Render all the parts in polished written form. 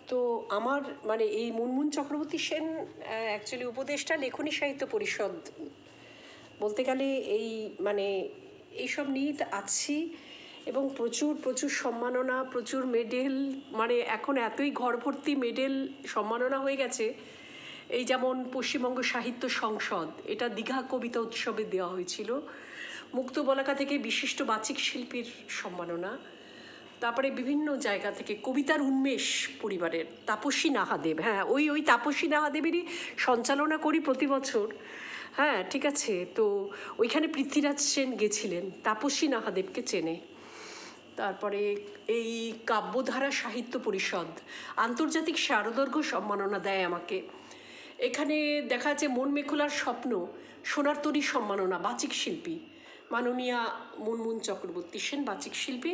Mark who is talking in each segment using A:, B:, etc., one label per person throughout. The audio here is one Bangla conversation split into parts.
A: তো আমার মানে এই মুনমুন চক্রবর্তী সেন অ্যাকচুয়ালি উপদেষ্টা লেখনী সাহিত্য পরিষদ বলতে গেলে এই মানে এইসব নিয়ে আছি, এবং প্রচুর প্রচুর সম্মাননা, প্রচুর মেডেল, মানে এখন এতই ঘর ভর্তি মেডেল সম্মাননা হয়ে গেছে। এই যেমন পশ্চিমবঙ্গ সাহিত্য সংসদ, এটা দীঘা কবিতা উৎসবে দেওয়া হয়েছিল। মুক্তবলাকা থেকে বিশিষ্ট বাচিক শিল্পীর সম্মাননা, তারপরে বিভিন্ন জায়গা থেকে কবিতার উন্মেষ পরিবারের তাপসী নাহাদেব, হ্যাঁ ওই তাপসী নাহাদেবেরই সঞ্চালনা করি প্রতি বছর। হ্যাঁ ঠিক আছে, তো ওইখানে পৃথ্বীরাজ সেন গেছিলেন, তাপসী নাহাদেবকে চেনে। তারপরে এই কাব্যধারা সাহিত্য পরিষদ আন্তর্জাতিক শারদর্ঘ্য সম্মাননা দেয় আমাকে। এখানে দেখা যাচ্ছে মন মেখলার স্বপ্ন সোনার তরী সম্মাননা, বাচিক শিল্পী মাননীয়া মুনমুন চক্রবর্তী সেন, বাচিক শিল্পী,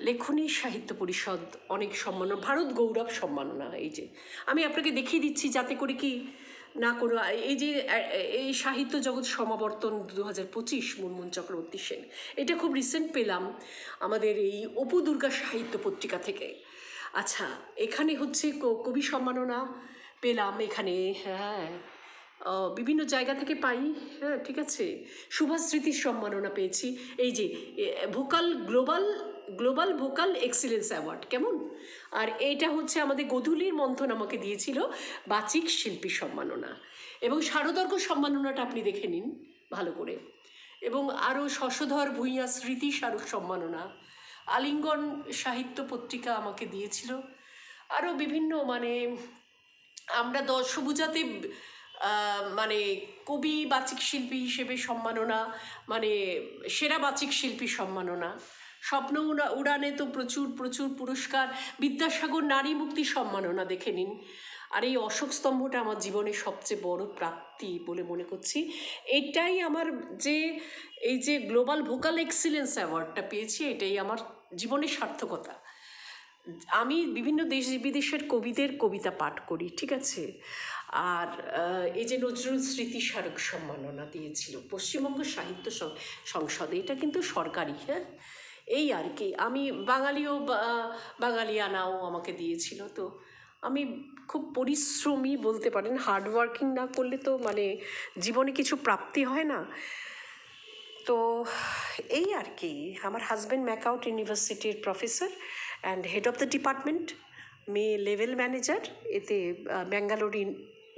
A: লেখনী সাহিত্য পরিষদ অনেক সম্মাননা, ভারত গৌরব সম্মাননা। এই যে আমি আপনাকে দেখিয়ে দিচ্ছি যাতে করে কি না কোনো, এই যে এই সাহিত্য জগৎ সমাবর্তন 2025 মুনমুন চক্রবর্তী সেন, এটা খুব রিসেন্ট পেলাম আমাদের এই অপু দুর্গা সাহিত্য পত্রিকা থেকে। আচ্ছা, এখানে হচ্ছে কবি সম্মাননা পেলাম এখানে, হ্যাঁ বিভিন্ন জায়গা থেকে পাই, হ্যাঁ ঠিক আছে। সুভাষ স্মৃতির সম্মাননা পেয়েছি, এই যে গ্লোবাল ভোকাল এক্সিলেন্স অ্যাওয়ার্ড, কেমন। আর এইটা হচ্ছে আমাদের গোধূলির মন্থন আমাকে দিয়েছিল বাচিক শিল্পী সম্মাননা, এবং শারদর্ঘ্য সম্মাননাটা আপনি দেখে নিন ভালো করে। এবং আরও শশধর ভূঁইয়া স্মৃতি স্মারক সম্মাননা, আলিঙ্গন সাহিত্য পত্রিকা আমাকে দিয়েছিল। আরও বিভিন্ন মানে আমরা দশভূজাতে মানে কবি বাচিক শিল্পী হিসেবে সম্মাননা, মানে সেরা বাচিক শিল্পী সম্মাননা। স্বপ্ন উড়ানে তো প্রচুর প্রচুর পুরস্কার, বিদ্যাসাগর নারী মুক্তি সম্মাননা দেখে নিন। আর এই অশোক স্তম্ভটা আমার জীবনের সবচেয়ে বড় প্রাপ্তি বলে মনে করছি। এটাই আমার যে এই যে গ্লোবাল ভোকাল এক্সিলেন্স অ্যাওয়ার্ডটা পেয়েছি, এটাই আমার জীবনের সার্থকতা। আমি বিভিন্ন দেশ বিদেশের কবিদের কবিতা পাঠ করি, ঠিক আছে। আর এই যে নজরুল স্মৃতি স্মারক সম্মাননা দিয়েছিল পশ্চিমবঙ্গ সাহিত্য সংসদে, এটা কিন্তু সরকারি, হ্যাঁ এই আর কি। আমি বাঙালিয়ানাও আমাকে দিয়েছিল। তো আমি খুব পরিশ্রমী বলতে পারেন, হার্ডওয়ার্কিং না করলে তো মানে জীবনে কিছু প্রাপ্তি হয় না। তো এই আর কি। আমার হাজব্যান্ড ম্যাকআউট ইউনিভার্সিটির professor and head of the department, মেয়ে লেভেল ম্যানেজার, এতে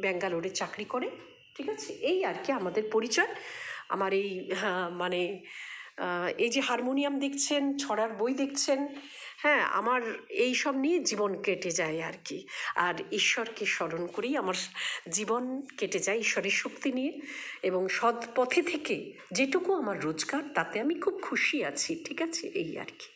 A: ব্যাঙ্গালোরে চাকরি করে, ঠিক আছে। এই আর কি আমাদের পরিচয়। আমার এই মানে এই যে হারমোনিয়াম দেখছেন, ছড়ার বই দেখছেন, হ্যাঁ আমার এই সব নিয়ে জীবন কেটে যায় আর কি। আর ঈশ্বরকে স্মরণ করেই আমার জীবন কেটে যায়, ঈশ্বরের শক্তি নিয়ে। এবং সৎ পথে থেকে যেটুকু আমার রোজগার, তাতে আমি খুব খুশি আছি, ঠিক আছে এই আর কি।